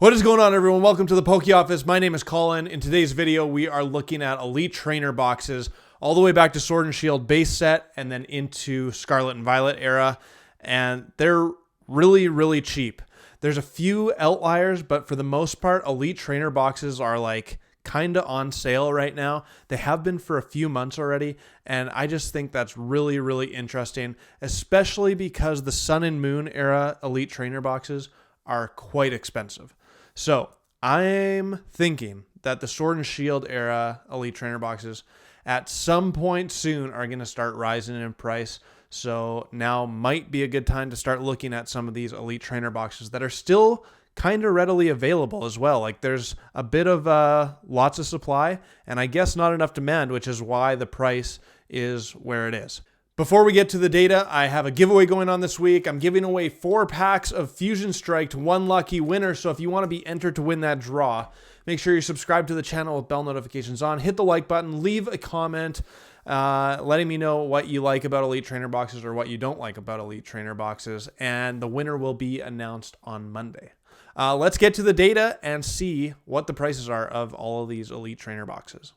What is going on, everyone? Welcome to the Poke Office. My name is Colin. In today's video, we are looking at Elite Trainer boxes all the way back to Sword and Shield base set and then into Scarlet and Violet era. And they're really cheap. There's a few outliers, but for the most part, Elite Trainer boxes are like kind of on sale right now. They have been for a few months already, and I just think that's really interesting, especially because the Sun and Moon era Elite Trainer boxes are quite expensive. So I'm thinking that the Sword and Shield era Elite Trainer boxes at some point soon are going to start rising in price. So now might be a good time to start looking at some of these Elite Trainer boxes that are still kind of readily available as well. Like there's a bit of lots of supply and I guess not enough demand, which is why the price is where it is. Before we get to the data, I have a giveaway going on this week. I'm giving away 4 packs of Fusion Strike to one lucky winner. So if you want to be entered to win that draw, make sure you're subscribed to the channel with bell notifications on. Hit the like button, leave a comment letting me know what you like about Elite Trainer boxes or what you don't like about Elite Trainer boxes. And the winner will be announced on Monday. Let's get to the data and see what the prices are of all of these Elite Trainer boxes.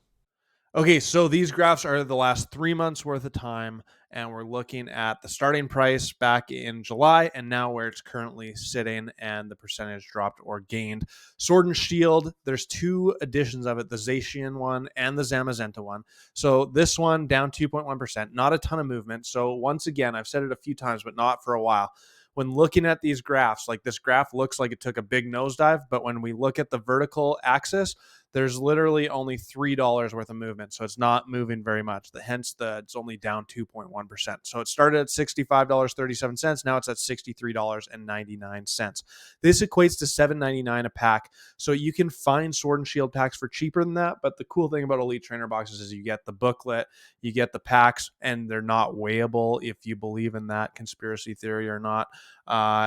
Okay, so these graphs are the last 3 months worth of time, and we're looking at the starting price back in July and now where it's currently sitting and the percentage dropped or gained. Sword and Shield, there's 2 editions of it, the Zacian one and the Zamazenta one. So this one down 2.1%, not a ton of movement. So once again, I've said it a few times, but not for a while. When looking at these graphs, like this graph looks like it took a big nosedive, but when we look at the vertical axis, there's literally only $3 worth of movement. So it's not moving very much. Hence, it's only down 2.1%. So it started at $65.37. Now it's at $63.99. This equates to $7.99 a pack. So you can find Sword and Shield packs for cheaper than that. But the cool thing about Elite Trainer boxes is you get the booklet, you get the packs, and they're not weighable if you believe in that conspiracy theory or not.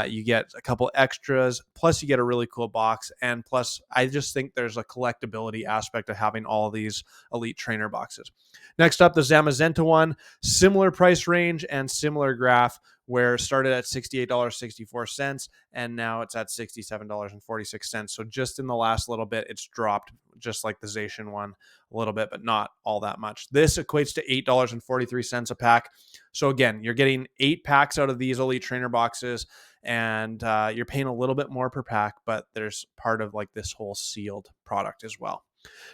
You get a couple extras, plus you get a really cool box, and plus I just think there's a collectability aspect of having all these Elite Trainer boxes. Next up, the Zamazenta one, similar price range and similar graph, where it started at $68.64 and now it's at $67.46. So just in the last little bit, it's dropped just like the Zacian one a little bit, but not all that much. This equates to $8.43 a pack. So again, you're getting 8 packs out of these Elite Trainer boxes, and you're paying a little bit more per pack, but there's part of like this whole sealed product as well.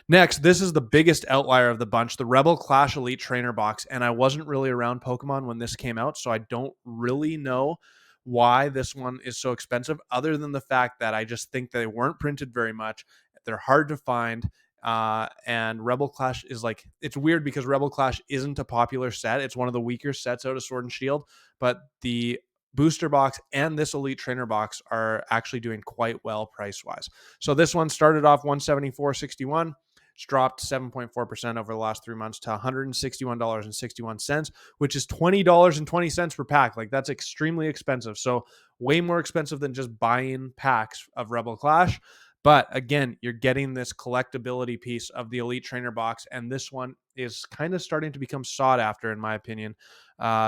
Next, this is the biggest outlier of the bunch, the Rebel Clash Elite Trainer box, and I wasn't really around Pokemon when this came out, so I don't really know why this one is so expensive, other than the fact that I just think they weren't printed very much. They're hard to find. And Rebel Clash is like, it's weird because Rebel Clash isn't a popular set. It's one of the weaker sets out of Sword and Shield, but the booster box and this Elite Trainer box are actually doing quite well price-wise. So this one started off $174.61. It's dropped 7.4% over the last 3 months to $161.61, which is $20.20 per pack. Like that's extremely expensive. So way more expensive than just buying packs of Rebel Clash. But again, you're getting this collectability piece of the Elite Trainer box, and this one is kind of starting to become sought after, in my opinion,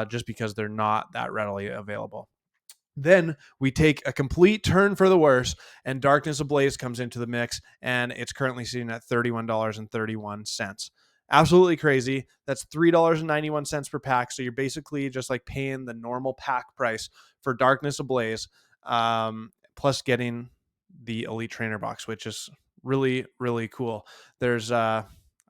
just because they're not that readily available. Then we take a complete turn for the worse, and Darkness Ablaze comes into the mix, and it's currently sitting at $31.31. Absolutely crazy. That's $3.91 per pack. So you're basically just like paying the normal pack price for Darkness Ablaze, plus getting the Elite Trainer box, which is really cool. There's I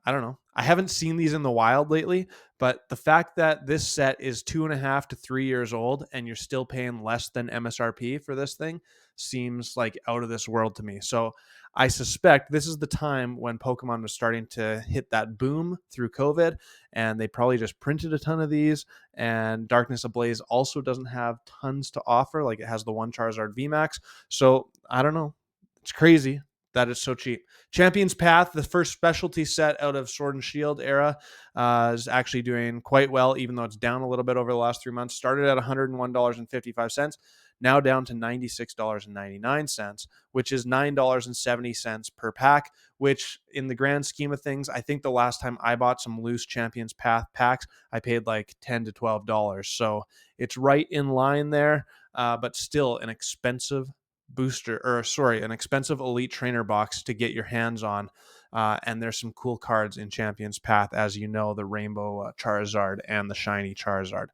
don't know, I haven't seen these in the wild lately, but the fact that this set is 2.5 to 3 years old and you're still paying less than MSRP for this thing seems like out of this world to me. So I suspect this is the time when Pokemon was starting to hit that boom through COVID, and they probably just printed a ton of these. And Darkness Ablaze also doesn't have tons to offer. Like it has the one Charizard VMAX. So I don't know. It's crazy that it's so cheap. Champion's Path, the first specialty set out of Sword and Shield era, is actually doing quite well, even though it's down a little bit over the last 3 months. Started at $101.55, now down to $96.99, which is $9.70 per pack, which in the grand scheme of things, I think the last time I bought some loose Champion's Path packs, I paid like $10 to $12. So it's right in line there, but still an expensive an expensive elite trainer box to get your hands on. And there's some cool cards in Champion's Path, as you know, the Rainbow Charizard and the Shiny Charizard.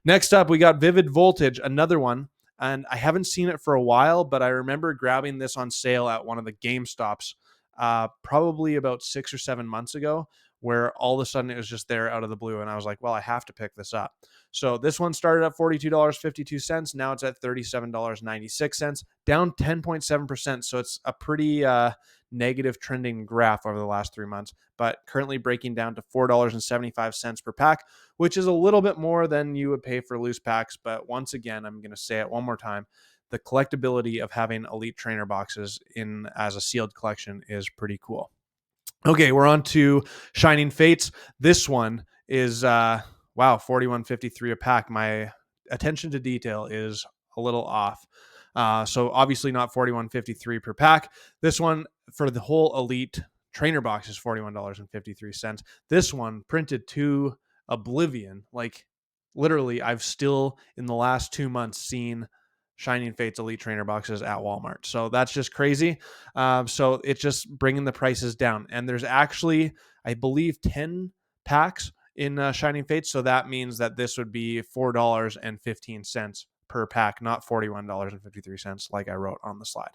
Next up, we got Vivid Voltage, another one. And I haven't seen it for a while, but I remember grabbing this on sale at one of the GameStops probably about 6 or 7 months ago, where all of a sudden it was just there out of the blue. And I was like, well, I have to pick this up. So this one started at $42.52. Now it's at $37.96, down 10.7%. So it's a pretty negative trending graph over the last 3 months, but currently breaking down to $4.75 per pack, which is a little bit more than you would pay for loose packs. But once again, I'm going to say it one more time. The collectability of having elite trainer boxes in as a sealed collection is pretty cool. Okay, we're on to Shining Fates. This one is wow, $41.53 a pack. My attention to detail is a little off. So obviously not $41.53 per pack. This one for the whole elite trainer box is $41.53. This one printed to oblivion. Like literally, I've still in the last 2 months seen Shining Fates elite trainer boxes at Walmart. So that's just crazy. So it's just bringing the prices down. And there's actually, I believe, 10 packs in Shining Fates. So that means that this would be $4.15 per pack, not $41.53 like I wrote on the slide.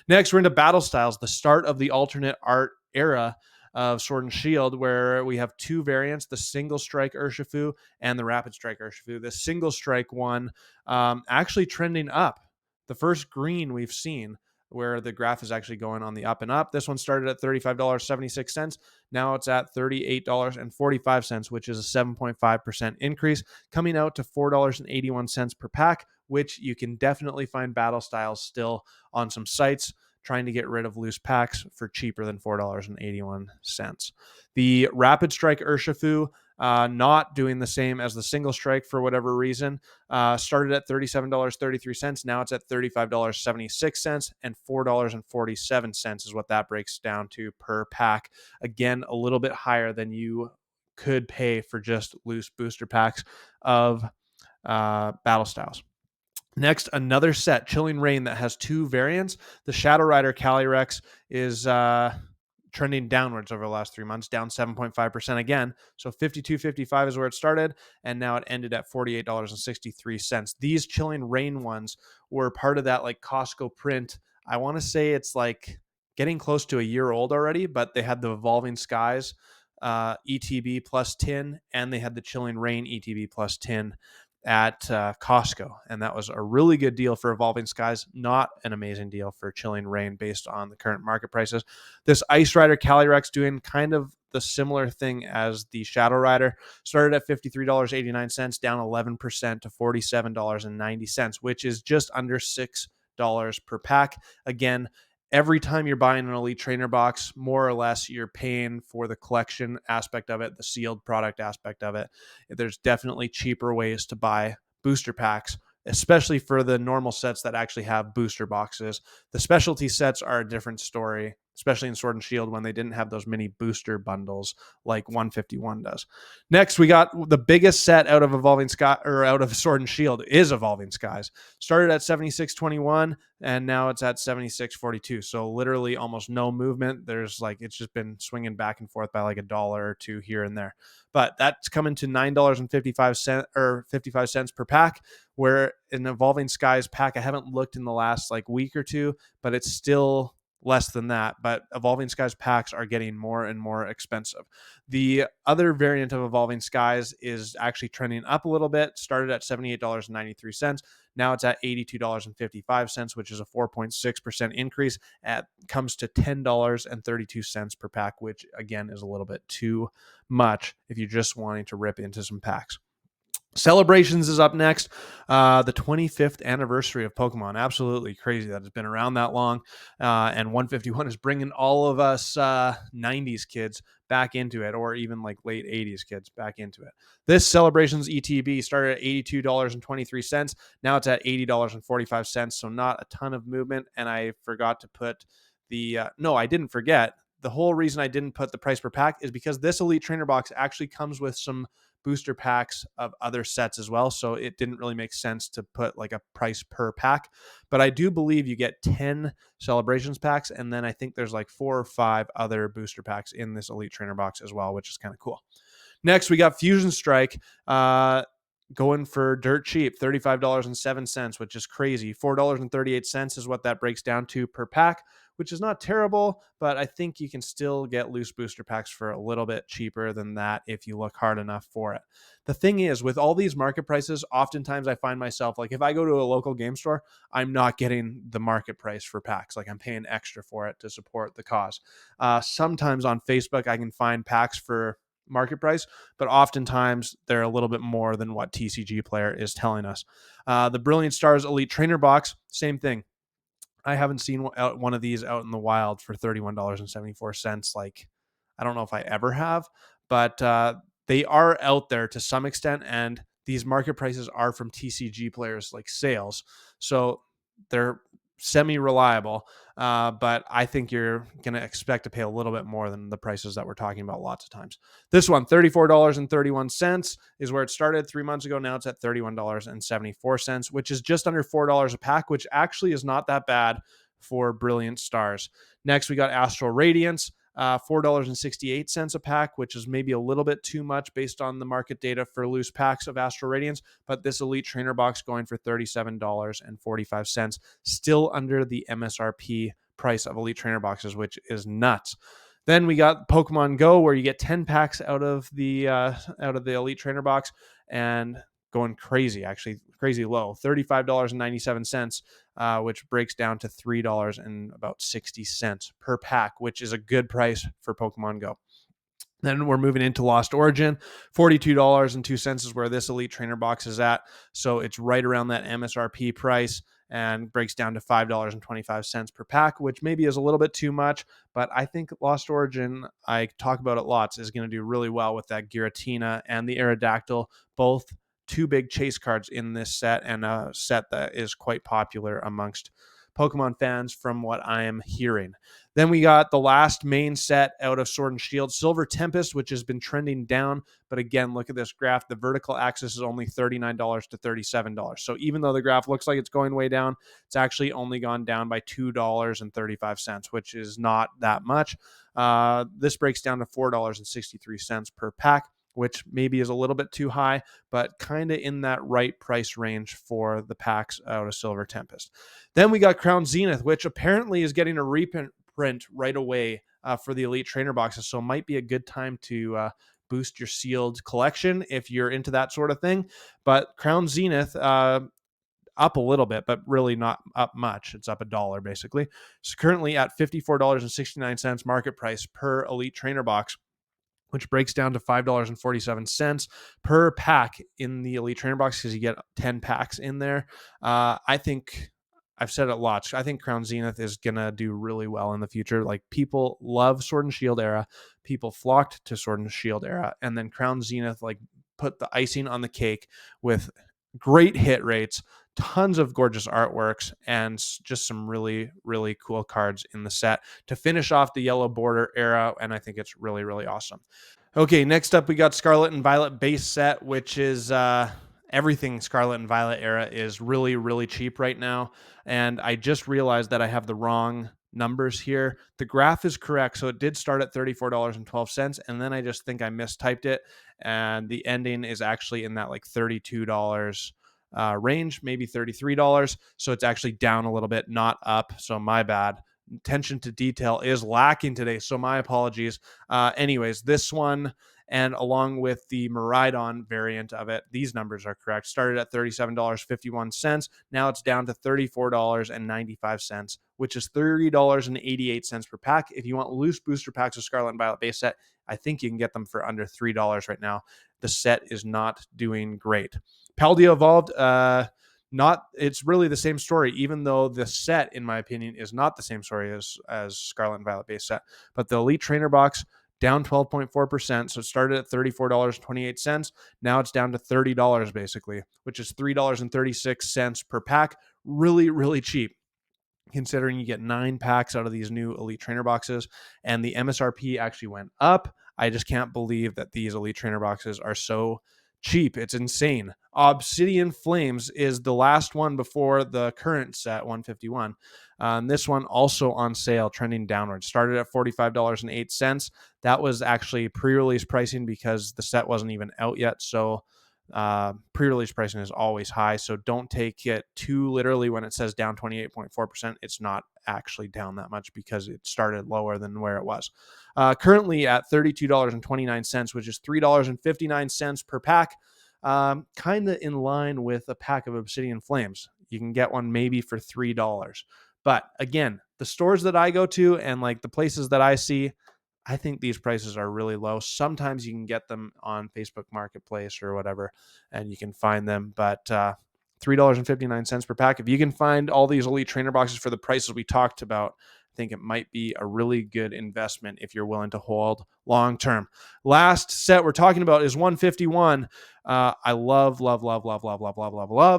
Next, we're into Battle Styles, the start of the alternate art era of Sword and Shield, where we have two variants, the single strike Urshifu and the rapid strike Urshifu. The single strike one actually trending up. The first green we've seen where the graph is actually going on the up and up. This one started at $35.76. Now it's at $38.45, which is a 7.5% increase, coming out to $4.81 per pack, which you can definitely find Battle Styles still on some sites trying to get rid of loose packs for cheaper than $4.81. The Rapid Strike Urshifu, not doing the same as the single strike for whatever reason, started at $37.33. Now it's at $35.76, and $4.47 is what that breaks down to per pack. Again, a little bit higher than you could pay for just loose booster packs of Battle Styles. Next, another set, Chilling Reign, that has two variants. The Shadow Rider Calyrex is trending downwards over the last 3 months, down 7.5% again. So $52.55 is where it started, and now it ended at $48.63. These Chilling Reign ones were part of that like Costco print. I want to say it's like getting close to a year old already, but they had the Evolving Skies ETB plus tin, and they had the Chilling Reign ETB plus tin at Costco, and that was a really good deal for Evolving Skies, not an amazing deal for Chilling Reign based on the current market prices. This Ice Rider Calyrex doing kind of the similar thing as the Shadow Rider, started at $53.89, down 11% to $47.90, which is just under $6 per pack. Again, every time you're buying an elite trainer box, more or less you're paying for the collection aspect of it, the sealed product aspect of it. There's definitely cheaper ways to buy booster packs, especially for the normal sets that actually have booster boxes. The specialty sets are a different story, especially in Sword and Shield when they didn't have those mini booster bundles like 151 does. Next, we got the biggest set out of out of Sword and Shield is Evolving Skies. Started at 76.21 and now it's at 76.42. So literally almost no movement. There's like, it's just been swinging back and forth by like $1 or $2 here and there. But that's coming to $9.55 or 55 cents per pack, where an Evolving Skies pack, I haven't looked in the last like week or two, but it's still less than that. But Evolving Skies packs are getting more and more expensive. The other variant of Evolving Skies is actually trending up a little bit, started at $78.93. Now it's at $82.55, which is a 4.6% increase. It comes to $10.32 per pack, which again is a little bit too much if you're just wanting to rip into some packs. Celebrations is up next. The 25th anniversary of Pokemon. Absolutely crazy that it's been around that long. And 151 is bringing all of us 90s kids back into it, or even like late 80s kids back into it. This Celebrations ETB started at $82.23. Now it's at $80.45. So not a ton of movement. And I forgot to put I didn't forget. the whole reason I didn't put the price per pack is because this Elite Trainer box actually comes with some booster packs of other sets as well. So it didn't really make sense to put like a price per pack. But I do believe you get 10 celebrations packs. And then I think there's like 4 or 5 other booster packs in this Elite Trainer box as well, which is kind of cool. Next, we got Fusion Strike. Going for dirt cheap, $35.07, which is crazy. $4.38 is what that breaks down to per pack, which is not terrible, but I think you can still get loose booster packs for a little bit cheaper than that if you look hard enough for it. The thing is, with all these market prices, oftentimes I find myself, like if I go to a local game store, I'm not getting the market price for packs. Like I'm paying extra for it to support the cause. Sometimes on Facebook, I can find packs for market price, but oftentimes they're a little bit more than what TCG Player is telling us. The Brilliant Stars Elite Trainer Box, same thing. I haven't seen one of these out in the wild for $31.74. Like, I don't know if I ever have, but they are out there to some extent, and these market prices are from TCG Players like sales. So they're semi-reliable, but I think you're going to expect to pay a little bit more than the prices that we're talking about lots of times. This one, $34.31 is where it started 3 months ago. Now it's at $31.74, which is just under $4 a pack, which actually is not that bad for Brilliant Stars. Next, we got Astral Radiance. $4.68 a pack, which is maybe a little bit too much based on the market data for loose packs of Astral Radiance, but this Elite Trainer box going for $37.45, still under the MSRP price of Elite Trainer boxes, which is nuts. Then we got Pokemon Go, where you get 10 packs out of the Elite Trainer box, and going crazy, actually crazy low, $35.97, which breaks down to $3.60 per pack, which is a good price for Pokemon Go. Then we're moving into Lost Origin. $42.02 is where this Elite Trainer box is at. So it's right around that MSRP price and breaks down to $5.25 per pack, which maybe is a little bit too much. But I think Lost Origin, I talk about it lots, is going to do really well with that Giratina and the Aerodactyl, both 2 big chase cards in this set, and a set that is quite popular amongst Pokemon fans from what I am hearing. Then we got the last main set out of Sword and Shield, Silver Tempest, which has been trending down. But again, look at this graph. The vertical axis is only $39 to $37. So even though the graph looks like it's going way down, it's actually only gone down by $2.35, which is not that much. This breaks down to $4.63 per pack, which maybe is a little bit too high, but kind of in that right price range for the packs out of Silver Tempest. Then we got Crown Zenith, which apparently is getting a reprint right away for the Elite Trainer boxes. So it might be a good time to boost your sealed collection if you're into that sort of thing. But Crown Zenith, up a little bit, but really not up much. It's up $1 basically. It's currently at $54.69 market price per Elite Trainer box, which breaks down to $5.47 per pack in the Elite Trainer box because you get 10 packs in there. I think I've said it lots. I think Crown Zenith is going to do really well in the future. Like, people love Sword and Shield era. People flocked to Sword and Shield era. And then Crown Zenith, like, put the icing on the cake with great hit rates, tons of gorgeous artworks, and just some really, really cool cards in the set to finish off the Yellow Border era. And I think it's really, really awesome. Okay, next up we got Scarlet and Violet base set, which is everything Scarlet and Violet era is really, really cheap right now. And I just realized that I have the wrong numbers here. The graph is correct. So it did start at $34.12. And then I just think I mistyped it. And the ending is actually in that like $32 range, maybe $33. So it's actually down a little bit, not up. So my bad. Attention to detail is lacking today, so my apologies. Anyways, this one, and along with the Miraidon variant of it, these numbers are correct. Started at $37.51. Now it's down to $34.95, which is $30.88 per pack. If you want loose booster packs of Scarlet and Violet base set, I think you can get them for under $3 right now. The set is not doing great. Paldea Evolved, it's really the same story, even though the set, in my opinion, is not the same story as Scarlet and Violet base set. But the Elite Trainer box, down 12.4%. So it started at $34.28. Now it's down to $30 basically, which is $3.36 per pack. Really, really cheap. considering you get 9 packs out of these new Elite Trainer boxes, and the MSRP actually went up. I just can't believe that these Elite Trainer boxes are so cheap. It's insane. Obsidian Flames is the last one before the current set, 151. This one also on sale, trending downward. Started at $45.08. That was actually pre-release pricing because the set wasn't even out yet. So pre-release pricing is always high. So don't take it too literally when it says down 28.4%. It's not actually down that much because it started lower than where it was. Currently at $32.29, which is $3.59 per pack. Kind of in line with a pack of Obsidian Flames. You can get one maybe for $3. But again, the stores that I go to and like the places that I see, I think these prices are really low. Sometimes you can get them on Facebook Marketplace or whatever, and you can find them. But $3.59 per pack. If you can find all these Elite Trainer boxes for the prices we talked about, I think it might be a really good investment if you're willing to hold long term. Last set we're talking about is 151. I love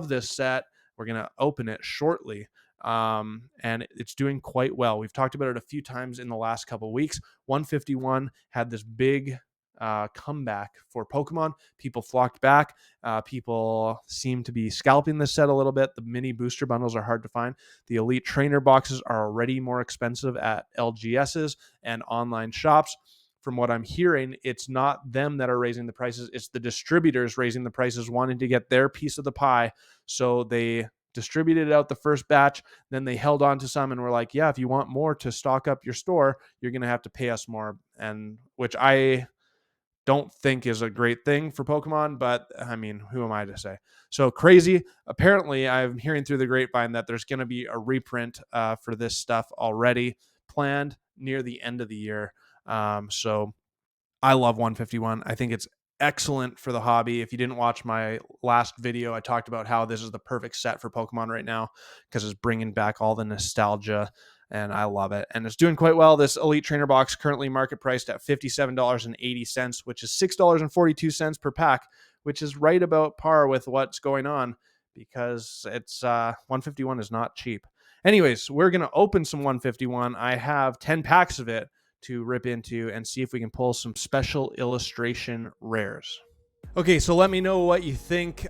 this set. We're going to open it shortly. And it's doing quite well. We've talked about it a few times in the last couple of weeks. 151 had this big comeback for Pokemon. People flocked back. People seem to be scalping this set a little bit. The mini booster bundles are hard to find. The Elite Trainer boxes are already more expensive at LGSs and online shops. From what I'm hearing, it's not them that are raising the prices. It's the distributors raising the prices, wanting to get their piece of the pie. So they distributed out the first batch, then they held on to some and were like, yeah, if you want more to stock up your store, you're going to have to pay us more. And which I don't think is a great thing for Pokemon, but I mean, who am I to say? So crazy. Apparently, I'm hearing through the grapevine that there's going to be a reprint for this stuff already planned near the end of the year. So I love 151. I think it's excellent for the hobby. If you didn't watch my last video, I talked about how this is the perfect set for Pokemon right now because it's bringing back all the nostalgia, and I love it. And it's doing quite well. This Elite Trainer box currently market priced at $57.80, which is $6.42 per pack, which is right about par with what's going on because it's 151 is not cheap. Anyways, we're going to open some 151. I have 10 packs of it to rip into and see if we can pull some special illustration rares. Okay, so let me know what you think.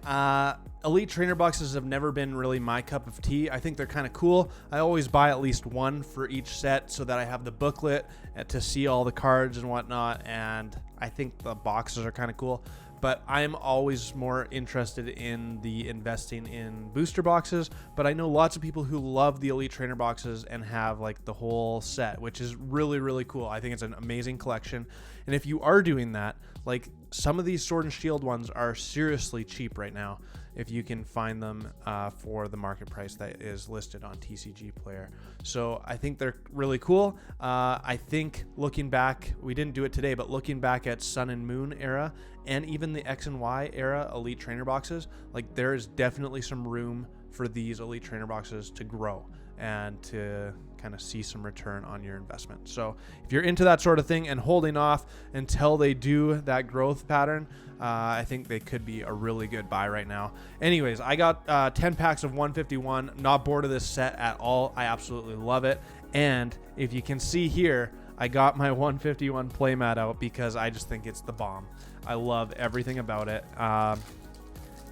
Elite Trainer boxes have never been really my cup of tea. I think they're kind of cool. I always buy at least one for each set so that I have the booklet to see all the cards and whatnot, and I think the boxes are kind of cool. But I'm always more interested in the investing in booster boxes. But I know lots of people who love the Elite Trainer boxes and have like the whole set, which is really, really cool. I think it's an amazing collection. And if you are doing that, like some of these Sword and Shield ones are seriously cheap right now if you can find them for the market price that is listed on TCG Player. So I think they're really cool. I think looking back, we didn't do it today, but looking back at Sun and Moon era and even the X and Y era Elite Trainer boxes, like there is definitely some room for these Elite Trainer boxes to grow and to kind of see some return on your investment. So if you're into that sort of thing and holding off until they do that growth pattern, I think they could be a really good buy right now. Anyways, I got 10 packs of 151. Not bored of this set at all. I absolutely love it. And if you can see here, I got my 151 playmat out because I just think it's the bomb. I love everything about it.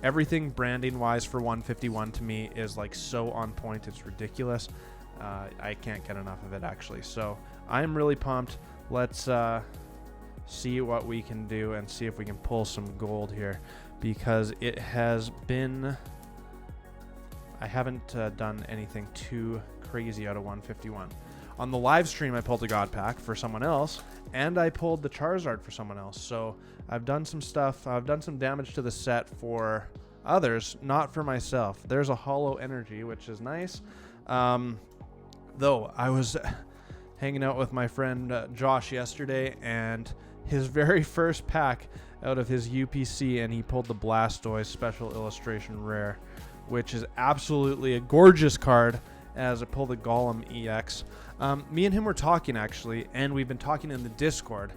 Everything branding wise for 151 to me is like so on point. It's ridiculous. I can't get enough of it actually. So I'm really pumped. Let's see what we can do and see if we can pull some gold here because it has been, I haven't done anything too crazy out of 151. On the live stream, I pulled a God Pack for someone else, and I pulled the Charizard for someone else. So I've done some stuff. I've done some damage to the set for others, not for myself. There's a Hollow Energy, which is nice. Though I was hanging out with my friend Josh yesterday, and his very first pack out of his UPC, and he pulled the Blastoise Special Illustration Rare, which is absolutely a gorgeous card, as I pull the Golem EX. Me and him were talking actually, and we've been talking in the Discord.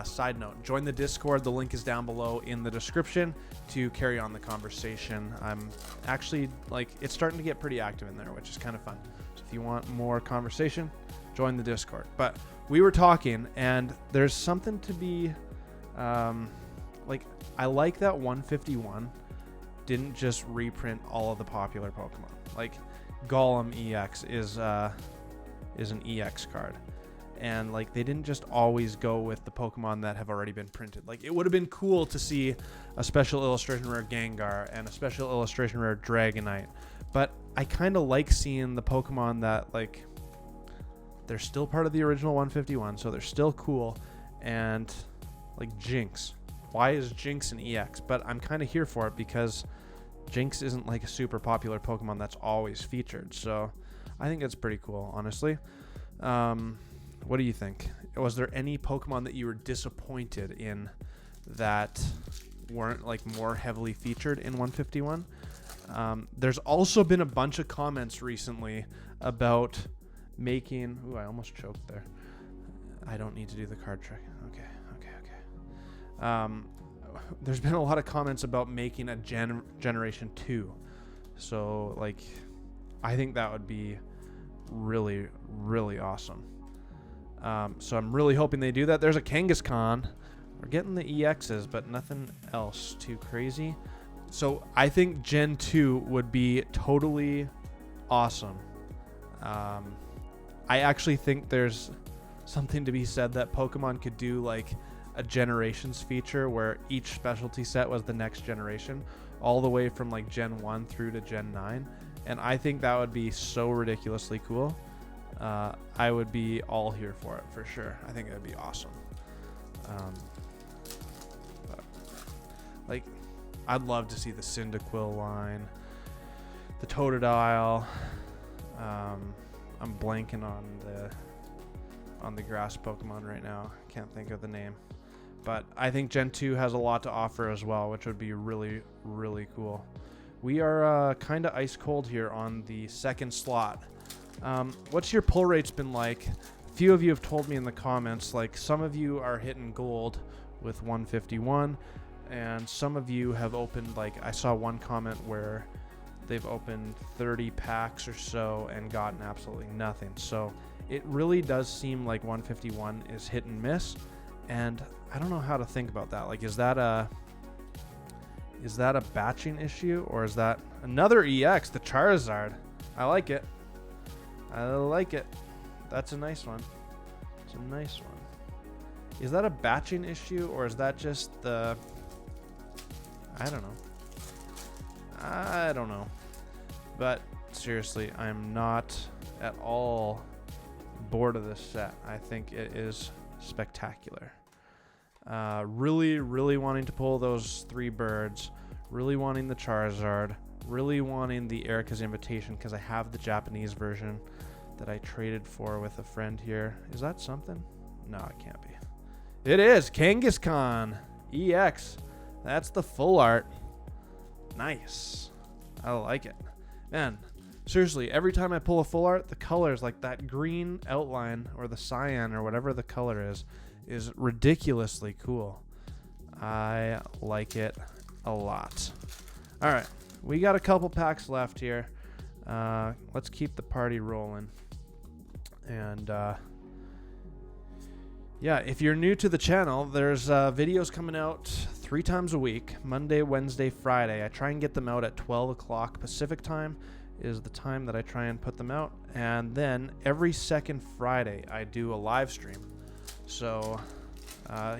Side note, join the Discord. The link is down below in the description to carry on the conversation. I'm actually like, it's starting to get pretty active in there, which is kind of fun. So If you want more conversation, join the Discord. But we were talking, and there's something to be like, I like that 151 didn't just reprint all of the popular Pokemon. Like Golem EX is an EX card. And like they didn't just always go with the Pokemon that have already been printed. Like it would have been cool to see a special illustration rare Gengar and a special illustration rare Dragonite. But I kind of like seeing the Pokemon that like they're still part of the original 151, so they're still cool. And like Jinx. Why is Jinx an EX? But I'm kind of here for it because Jinx isn't like a super popular Pokemon that's always featured. So I think it's pretty cool, honestly. What do you think? Was there any Pokemon that you were disappointed in that weren't like more heavily featured in 151? There's also been a bunch of comments recently about making... Ooh, I almost choked there. I don't need to do the card trick. Okay. There's been a lot of comments about making a Generation 2. So, like, I think that would be really, really awesome. So I'm really hoping they do that. There's a Kangaskhan. We're getting the EXs, but nothing else too crazy. So I think Gen 2 would be totally awesome. I actually think there's something to be said that Pokemon could do like a generations feature where each specialty set was the next generation, all the way from like Gen 1 through to Gen 9. And I think that would be so ridiculously cool. I would be all here for it for sure. I think it would be awesome. But, like, I'd love to see the Cyndaquil line, the Totodile. I'm blanking on the grass Pokemon right now. Can't think of the name. But I think Gen 2 has a lot to offer as well, which would be really, really cool. We are kind of ice cold here on the second slot. What's your pull rates been like? A few of you have told me in the comments, like some of you are hitting gold with 151, and some of you have opened, like I saw one comment where they've opened 30 packs or so and gotten absolutely nothing. So it really does seem like 151 is hit and miss, and I don't know how to think about that. Like, is that a batching issue, or is that another EX, the Charizard? I like it. That's a nice one. It's a nice one. Is that a batching issue, or is that just the... I don't know. But seriously, I'm not at all bored of this set. I think it is spectacular. Really, really wanting to pull those 3 birds. Really wanting the Charizard. Really wanting the Erica's Invitation because I have the Japanese version that I traded for with a friend here. Is that something? No, it can't be. It is Kangaskhan EX. That's the full art. Nice. I like it. Man, seriously, every time I pull a full art, the colors, like that green outline or the cyan or whatever the color is ridiculously cool. I like it a lot. All right. We got a couple packs left here. Let's keep the party rolling. And yeah, if you're new to the channel, there's videos coming out 3 times a week, Monday, Wednesday, Friday. I try and get them out at 12 o'clock Pacific time is the time that I try and put them out. And then every second Friday, I do a live stream. So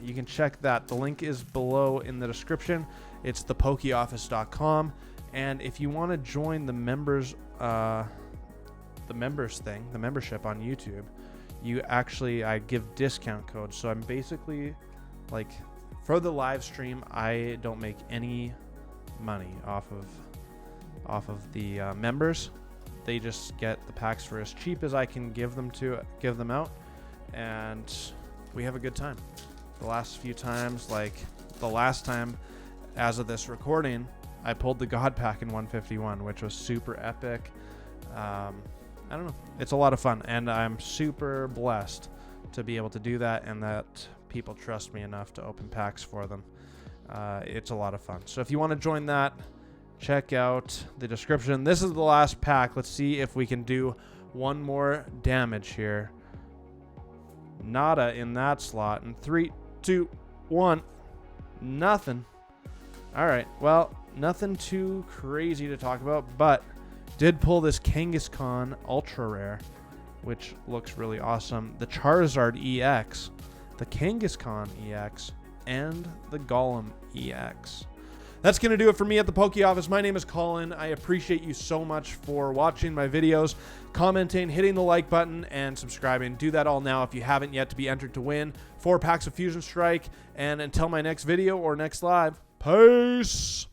you can check that. The link is below in the description. It's thepokeyoffice.com. And if you want to join the members thing, the membership on YouTube, I give discount codes. So I'm basically like, for the live stream, I don't make any money off of the members. They just get the packs for as cheap as I can give them out, and we have a good time. The last few times, like the last time as of this recording, I pulled the God Pack in 151, which was super epic. I don't know. It's a lot of fun, and I'm super blessed to be able to do that, and that people trust me enough to open packs for them. It's a lot of fun. So if you want to join that, check out the description. This is the last pack. Let's see if we can do one more damage here. Nada in that slot. And 3, 2, 1. Nothing. All right. Well, nothing too crazy to talk about, but did pull this Kangaskhan Ultra Rare, which looks really awesome. The Charizard EX, the Kangaskhan EX, and the Golem EX. That's going to do it for me at the Poke Office. My name is Colin. I appreciate you so much for watching my videos, commenting, hitting the like button, and subscribing. Do that all now if you haven't yet to be entered to win 4 packs of Fusion Strike. And until my next video or next live, peace!